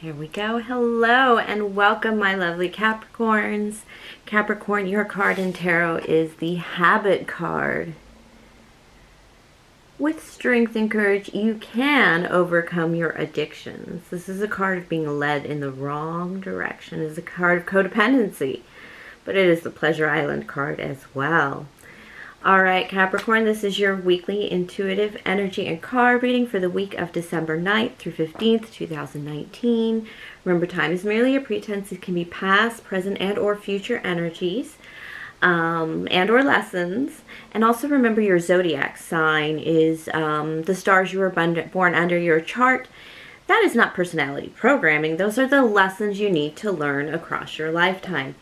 There we go. Hello and welcome, my lovely Capricorns. Capricorn, your card in tarot is the Habit card. With strength and courage, you can overcome your addictions. This is a card of being led in the wrong direction. It's a card of codependency, but it is the Pleasure Island card as well. All right, Capricorn, this is your weekly intuitive energy and card reading for the week of December 9th through 15th, 2019. Remember, time is merely a pretense. It can be past, present, and or future energies and or lessons. And also remember, your zodiac sign is the stars you were born under your chart. That is not personality programming. Those are the lessons you need to learn across your lifetime.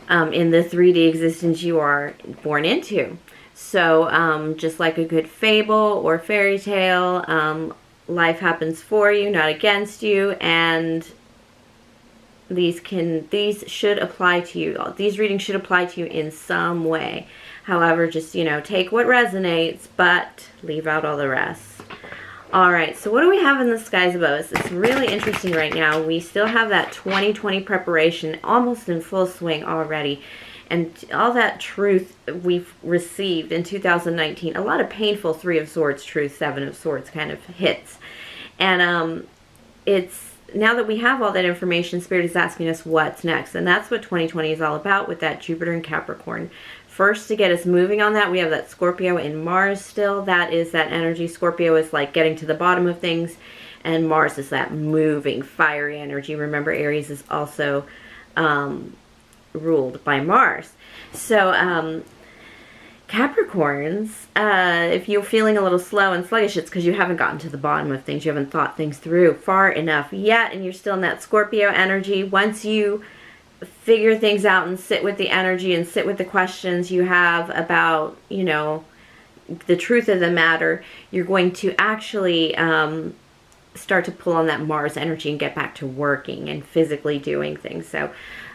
In the 3D existence you are born into. So just like a good fable or fairy tale, life happens for you, not against you, and these should apply to you. These readings should apply to you in some way. However, just, take what resonates, but leave out all the rest. All right, so what do we have in the skies above us? It's really interesting right now. We still have that 2020 preparation almost in full swing already. And all that truth we've received in 2019, a lot of painful Three of Swords truth, Seven of Swords kind of hits. And it's now that we have all that information, Spirit is asking us what's next. And that's what 2020 is all about with that Jupiter and Capricorn. First, to get us moving on that, we have that Scorpio and Mars still. That is that energy. Scorpio is like getting to the bottom of things, and Mars is that moving, fiery energy. Remember, Aries is also ruled by Mars. So, Capricorns, if you're feeling a little slow and sluggish, it's because you haven't gotten to the bottom of things. You haven't thought things through far enough yet, and you're still in that Scorpio energy. Once you figure things out and sit with the energy and sit with the questions you have about, the truth of the matter, you're going to actually start to pull on that Mars energy and get back to working and physically doing things. So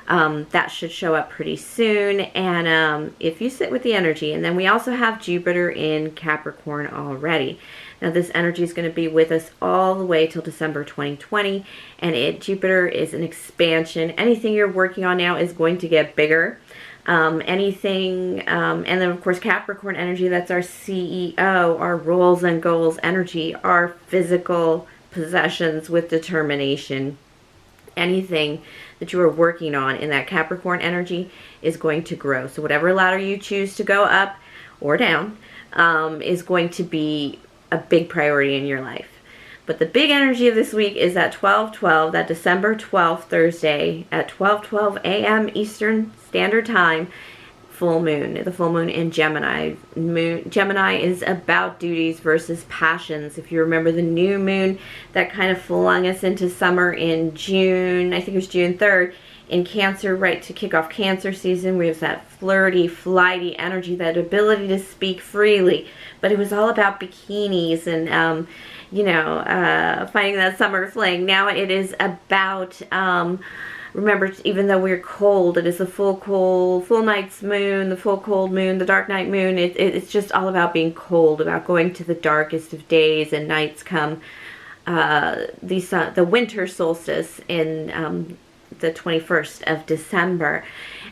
that should show up pretty soon. And if you sit with the energy, and then we also have Jupiter in Capricorn already. Now, this energy is going to be with us all the way till December 2020, and Jupiter is an expansion. Anything you're working on now is going to get bigger. And then, of course, Capricorn energy, that's our CEO, our roles and goals energy, our physical possessions with determination. Anything that you are working on in that Capricorn energy is going to grow. So whatever ladder you choose to go up or down is going to be a big priority in your life. But the big energy of this week is that 12/12, that December 12th, Thursday at 12:12 a.m. Eastern Standard Time, full moon. The full moon in Gemini. Gemini is about duties versus passions. If you remember the new moon that kind of flung us into summer in June, I think it was June 3rd, in Cancer, right to kick off Cancer season, we have that flirty, flighty energy, that ability to speak freely. But it was all about bikinis and, finding that summer fling. Now it is about, remember, even though we're cold, it is the full night's moon, the full cold moon, the dark night moon. It's just all about being cold, about going to the darkest of days and nights come the winter solstice in the 21st of December.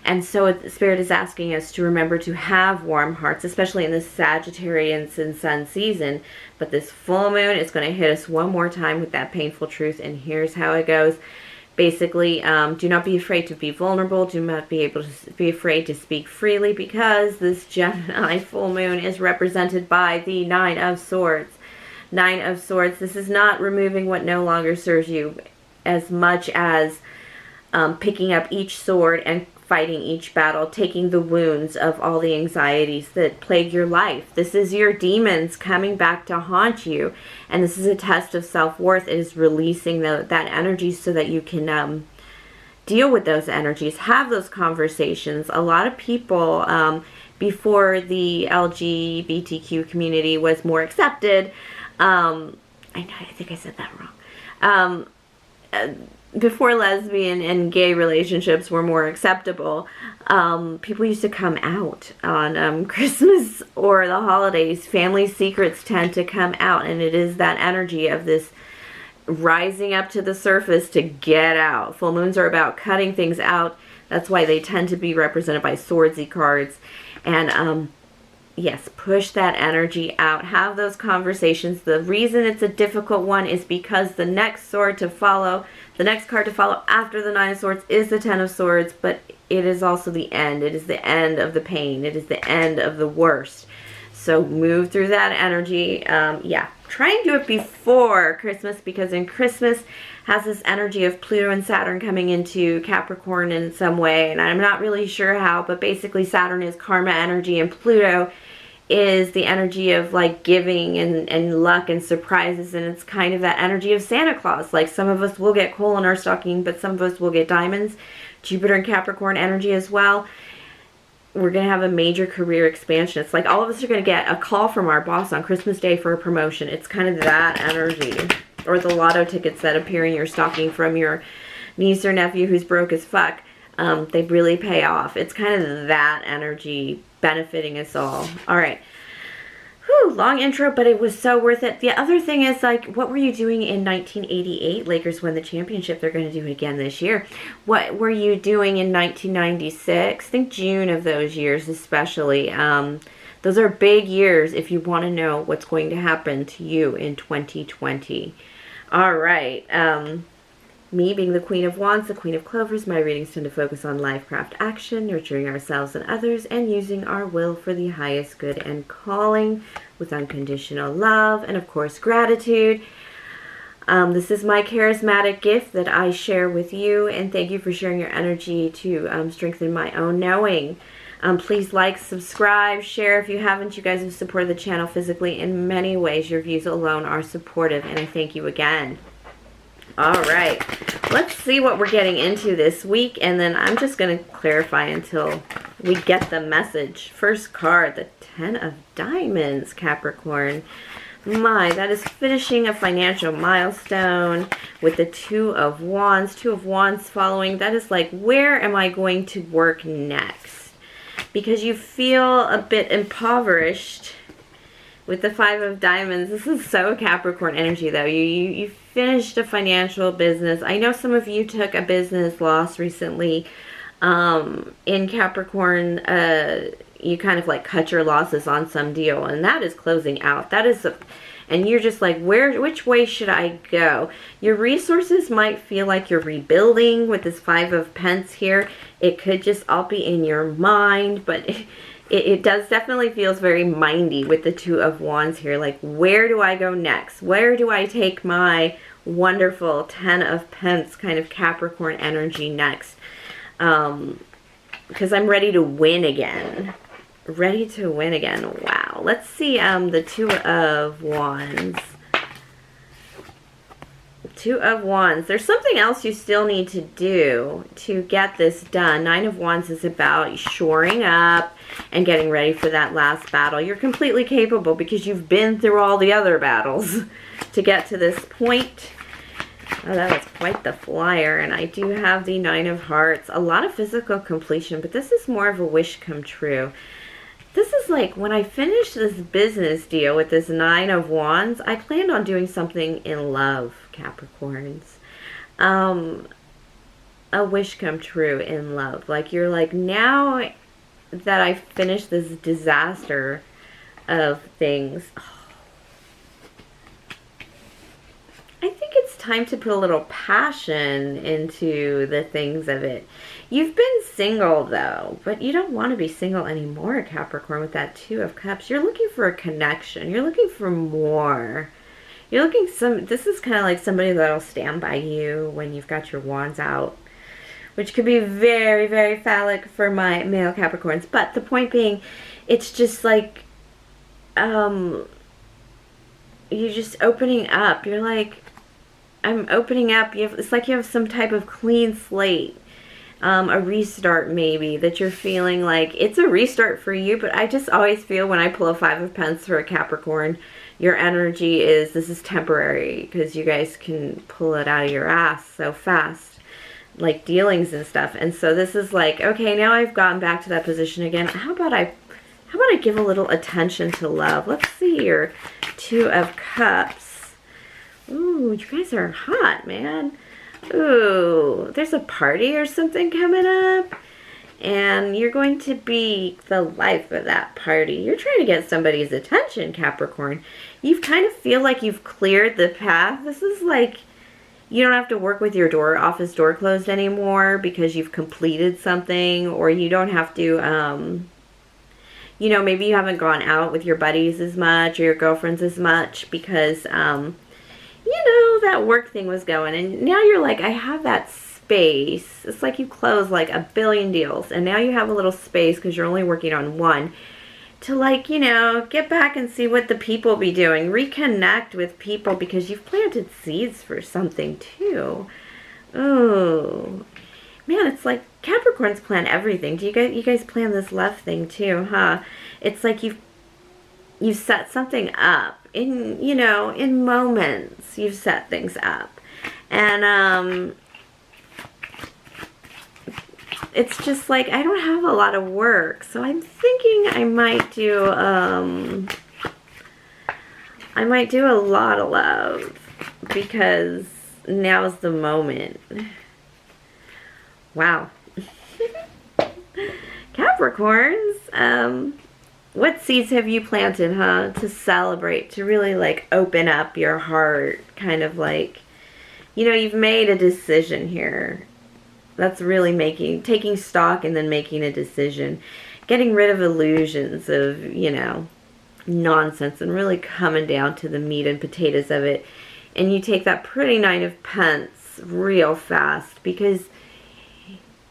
And so Spirit is asking us to remember to have warm hearts, especially in this Sagittarius and Sun season. But this full moon is going to hit us one more time with that painful truth. And here's how it goes. Basically, do not be afraid to be vulnerable. Do not be afraid to speak freely, because this Gemini full moon is represented by the Nine of Swords. Nine of Swords. This is not removing what no longer serves you as much as picking up each sword and fighting each battle, taking the wounds of all the anxieties that plague your life. This is your demons coming back to haunt you, and this is a test of self-worth. It is releasing that energy so that you can deal with those energies, have those conversations. A lot of people, before the LGBTQ community was more accepted, I think I said that wrong. Before lesbian and gay relationships were more acceptable, people used to come out on Christmas or the holidays. Family secrets tend to come out, and it is that energy of this rising up to the surface to get out. Full moons are about cutting things out. That's why they tend to be represented by swordsy cards. And yes, push that energy out. Have those conversations. The reason it's a difficult one is because the next sword to follow, the next card to follow after the Nine of Swords is the Ten of Swords, but it is also the end. It is the end of the pain. It is the end of the worst. So move through that energy. Yeah, try and do it before Christmas, because in Christmas has this energy of Pluto and Saturn coming into Capricorn in some way. And I'm not really sure how, but basically Saturn is karma energy and Pluto is the energy of like giving and luck and surprises. And it's kind of that energy of Santa Claus. Like some of us will get coal in our stocking, but some of us will get diamonds. Jupiter and Capricorn energy as well. We're going to have a major career expansion. It's like all of us are going to get a call from our boss on Christmas Day for a promotion. It's kind of that energy. Or the lotto tickets that appear in your stocking from your niece or nephew who's broke as fuck. They really pay off. It's kind of that energy benefiting us all. All right. Whew, long intro, but it was so worth it. The other thing is, like, what were you doing in 1988? Lakers won the championship. They're going to do it again this year. What were you doing in 1996? Think June of those years especially. Those are big years if you want to know what's going to happen to you in 2020. All right. Me being the Queen of Wands, the Queen of Clovers, my readings tend to focus on life, craft, action, nurturing ourselves and others, and using our will for the highest good and calling with unconditional love and, of course, gratitude. This is my charismatic gift that I share with you, and thank you for sharing your energy to strengthen my own knowing. Please like, subscribe, share if you haven't. You guys have supported the channel physically in many ways. Your views alone are supportive, and I thank you again. All right, let's see what we're getting into this week, and then I'm just going to clarify until we get the message. First card, the Ten of Diamonds, Capricorn. My, that is finishing a financial milestone with the Two of Wands. Two of Wands following. That is like, where am I going to work next? Because you feel a bit impoverished with the Five of Diamonds. This is so Capricorn energy, though. You finished a financial business. I know some of you took a business loss recently. In Capricorn, you kind of like cut your losses on some deal, and that is closing out. That is, and you're just like, which way should I go? Your resources might feel like you're rebuilding with this Five of Pence here. It could just all be in your mind, but it does definitely feels very mindy with the Two of Wands here. Like, where do I go next? Where do I take my wonderful Ten of Pence kind of Capricorn energy next? Because I'm ready to win again. Ready to win again. Wow. Let's see the Two of Wands. Two of Wands. There's something else you still need to do to get this done. Nine of Wands is about shoring up and getting ready for that last battle. You're completely capable because you've been through all the other battles to get to this point. Oh, that was quite the flyer. And I do have the Nine of Hearts. A lot of physical completion, but this is more of a wish come true. This is like, when I finish this business deal with this Nine of Wands, I planned on doing something in love, Capricorns. A wish come true in love. Like, you're like, now that I finished this disaster of things, I think it's time to put a little passion into the things of it. You've been single, though, but you don't want to be single anymore, Capricorn, with that Two of Cups. You're looking for a connection. You're looking for more. You're looking this is kind of like somebody that'll stand by you when you've got your wands out, which could be very, very phallic for my male Capricorns. But the point being, it's just like, you're just opening up. You're like, I'm opening up. It's like you have some type of clean slate. A restart maybe, that you're feeling like it's a restart for you. But I just always feel when I pull a Five of Pence for a Capricorn, your energy is, this is temporary, because you guys can pull it out of your ass so fast, like dealings and stuff. And so this is like, okay, now I've gotten back to that position again. How about I give a little attention to love? Let's see your Two of Cups. Ooh, you guys are hot, man. Ooh, there's a party or something coming up. And you're going to be the life of that party. You're trying to get somebody's attention, Capricorn. You kind of feel like you've cleared the path. This is like you don't have to work with your office door closed anymore because you've completed something, or you don't have to, you know, maybe you haven't gone out with your buddies as much or your girlfriends as much because, you know, that work thing was going. And now you're like, I have that space. It's like you closed like a billion deals and now you have a little space because you're only working on one to, like, you know, get back and see what the people be doing. Reconnect with people because you've planted seeds for something too. Oh, man, it's like Capricorns plan everything. Do you guys plan this love thing too, huh? It's like you've set something up in, you know, in moments. You've set things up. And it's just like I don't have a lot of work, so I'm thinking I might do a lot of love because now's the moment. Wow. Capricorns, what seeds have you planted, huh? To celebrate, to really like open up your heart, kind of like, you know, you've made a decision here. That's really taking stock and then making a decision. Getting rid of illusions of, you know, nonsense and really coming down to the meat and potatoes of it. And you take that pretty Nine of Pence real fast because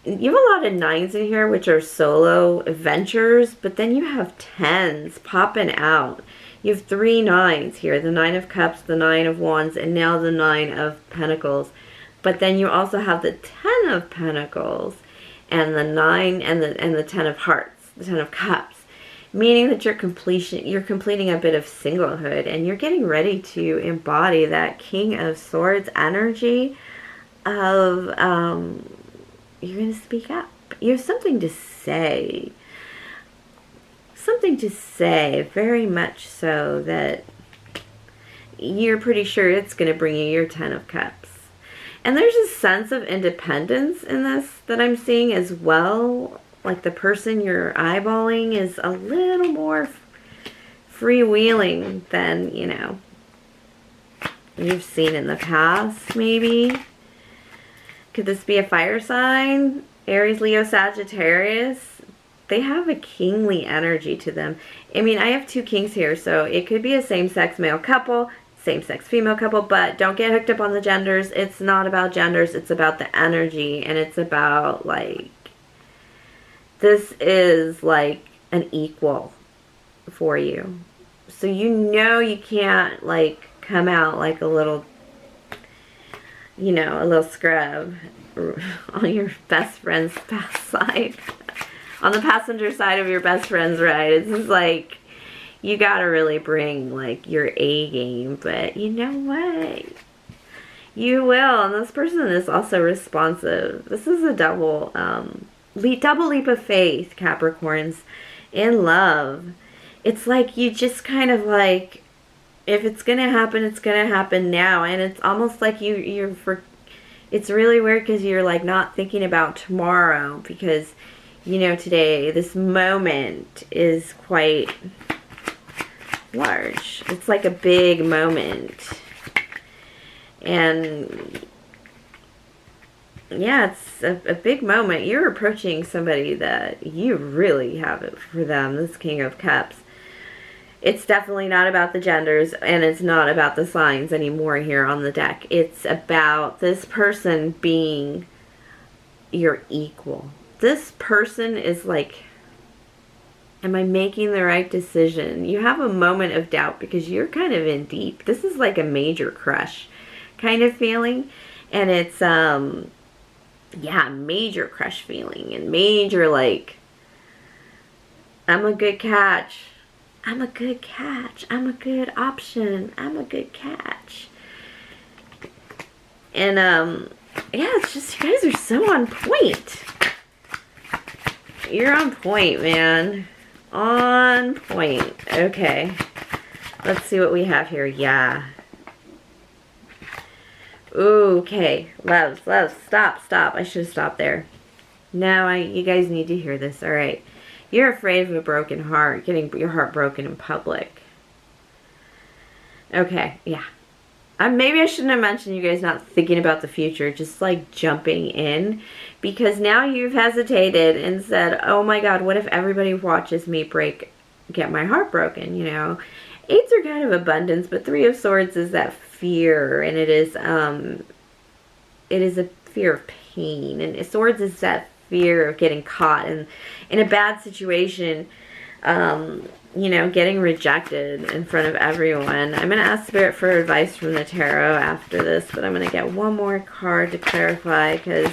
you have a lot of nines in here, which are solo adventures, but then you have tens popping out. You have 3 nines here, the Nine of Cups, the Nine of Wands, and now the Nine of Pentacles. But then you also have the 10 of Pentacles and the 9 and the 10 of Hearts, the 10 of Cups, meaning that you're completing a bit of singlehood and you're getting ready to embody that King of Swords energy of you're going to speak up. You have something to say. Something to say, very much so, that you're pretty sure it's going to bring you your 10 of Cups. And there's a sense of independence in this that I'm seeing as well. Like the person you're eyeballing is a little more freewheeling than, you know, you've seen in the past, maybe. Could this be a fire sign? Aries, Leo, Sagittarius. They have a kingly energy to them. I mean, I have 2 kings here, so it could be a same-sex male couple, same-sex female couple, but don't get hooked up on the genders. It's not about genders. It's about the energy, and it's about, like, this is, like, an equal for you. So you know you can't, like, come out like a little, you know, a little scrub on your best friend's side. On the passenger side of your best friend's ride. It's just like, you gotta really bring, like, your A game. But you know what? You will. And this person is also responsive. This is a double leap of faith, Capricorns, in love. It's like you just kind of like, if it's gonna happen, it's gonna happen now. And it's almost like it's really weird because you're like not thinking about tomorrow because, you know, today, this moment is quite large. It's like a big moment. And yeah, it's a big moment. You're approaching somebody that you really have it for them, this King of Cups. It's definitely not about the genders, and it's not about the signs anymore here on the deck. It's about this person being your equal. This person is like, am I making the right decision? You have a moment of doubt because you're kind of in deep. This is like a major crush kind of feeling. And it's, yeah, major crush feeling and major like, I'm a good catch. I'm a good catch. I'm a good option. I'm a good catch. And, yeah, it's just, you guys are so on point. You're on point, man. On point. Okay. Let's see what we have here. Yeah. Okay, loves, stop. I should have stopped there. No, you guys need to hear this. All right. You're afraid of a broken heart, getting your heart broken in public. Okay, yeah. Maybe I shouldn't have mentioned you guys not thinking about the future, just like jumping in. Because now you've hesitated and said, oh my God, what if everybody watches me get my heart broken, you know? Eights are kind of abundance, but Three of Swords is that fear, and it is a fear of pain. And Swords is that fear of getting caught in a bad situation, you know, getting rejected in front of everyone. I'm going to ask Spirit for advice from the tarot after this, but I'm going to get one more card to clarify, because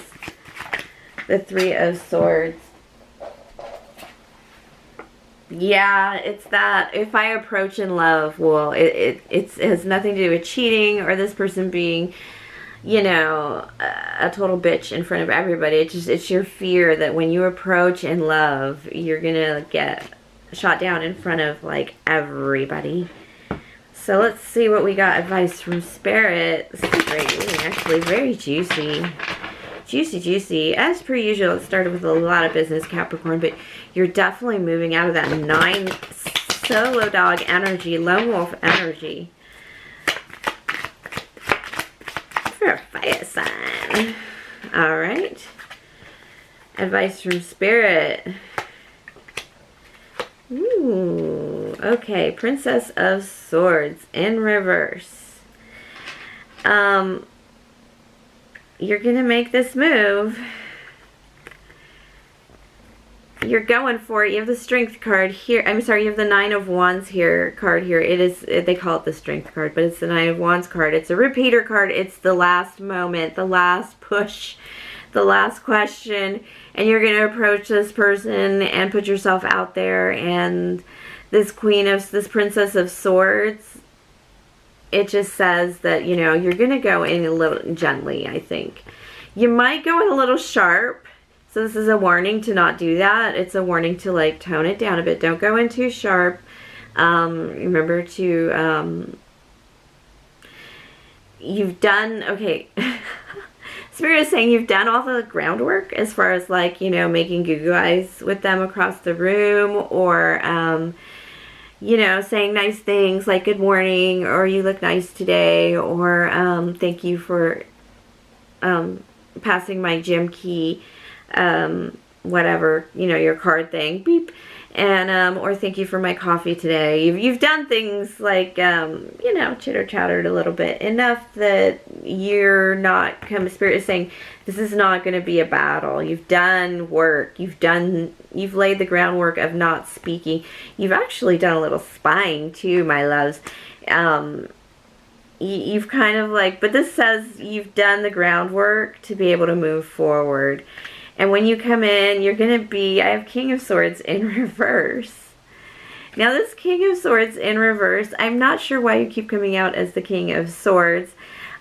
the Three of Swords. Yeah, it's that if I approach in love, well, it has nothing to do with cheating or this person being, you know, a total bitch in front of everybody. It's your fear that when you approach in love, you're gonna get shot down in front of like everybody. So let's see what we got advice from Spirit. This is a great reading, actually, very juicy. Juicy. As per usual, it started with a lot of business, Capricorn, but you're definitely moving out of that 9 solo dog energy, lone wolf energy. For a fire sign. All right. Advice from Spirit. Ooh, okay. Princess of Swords in reverse. You're going to make this move. You're going for it. You have the Strength card here. I'm sorry, you have the Nine of Wands card here. It is, they call it the Strength card, but it's the Nine of Wands card. It's a repeater card. It's the last moment, the last push, the last question. And you're going to approach this person and put yourself out there. And this Princess of Swords, it just says that, you know, you're going to go in a little gently, I think. You might go in a little sharp. So this is a warning to not do that. It's a warning to like tone it down a bit. Don't go in too sharp. Remember to, you've done, okay. Spirit is saying you've done all the groundwork as far as like, you know, making goo-goo eyes with them across the room, or, you know, saying nice things like good morning, or you look nice today, or thank you for passing my gym key, whatever, you know, your card thing, beep, and or thank you for my coffee today. You've done things like, you know, chitter-chattered a little bit, enough that you're not, Spirit is saying, this is not going to be a battle. You've done work. You've laid the groundwork of not speaking. You've actually done a little spying too, my loves. You've kind of like, but this says you've done the groundwork to be able to move forward. And when you come in, you're going to be, I have King of Swords in reverse. Now this King of Swords in reverse, I'm not sure why you keep coming out as the King of Swords.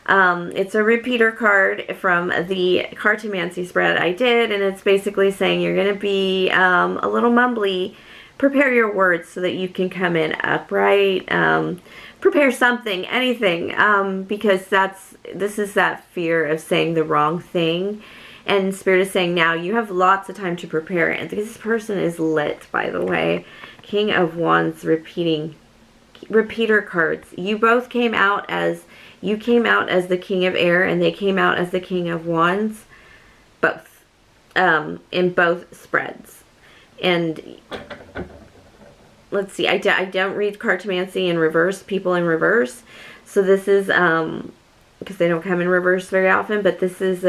It's a repeater card from the Cartomancy spread I did, and it's basically saying you're going to be a little mumbly. Prepare your words so that you can come in upright. Prepare something, anything, because this is that fear of saying the wrong thing. And Spirit is saying now you have lots of time to prepare. And this person is lit, by the way. King of Wands repeater cards. You both came out as, you came out as the King of Air, and they came out as the King of Wands. Both. In both spreads. And let's see, I don't read Cartomancy in reverse, people in reverse. So this is, because they don't come in reverse very often, but this is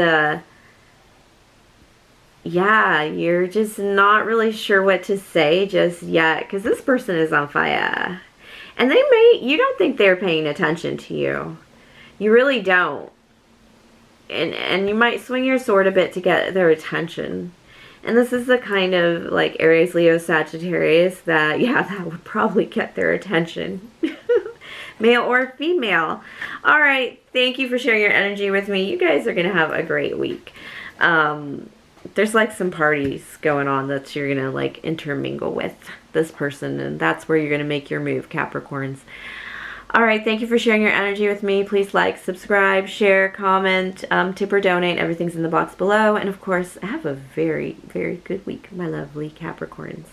yeah, you're just not really sure what to say just yet, because this person is on fire. And you don't think they're paying attention to you. You really don't. And you might swing your sword a bit to get their attention. And this is the kind of like Aries, Leo, Sagittarius that, yeah, that would probably get their attention. Male or female. All right. Thank you for sharing your energy with me. You guys are going to have a great week. There's like some parties going on that you're going to like intermingle with this person, and that's where you're going to make your move, Capricorns. All right, thank you for sharing your energy with me. Please like, subscribe, share, comment, tip or donate. Everything's in the box below. And of course, have a very, very good week, my lovely Capricorns.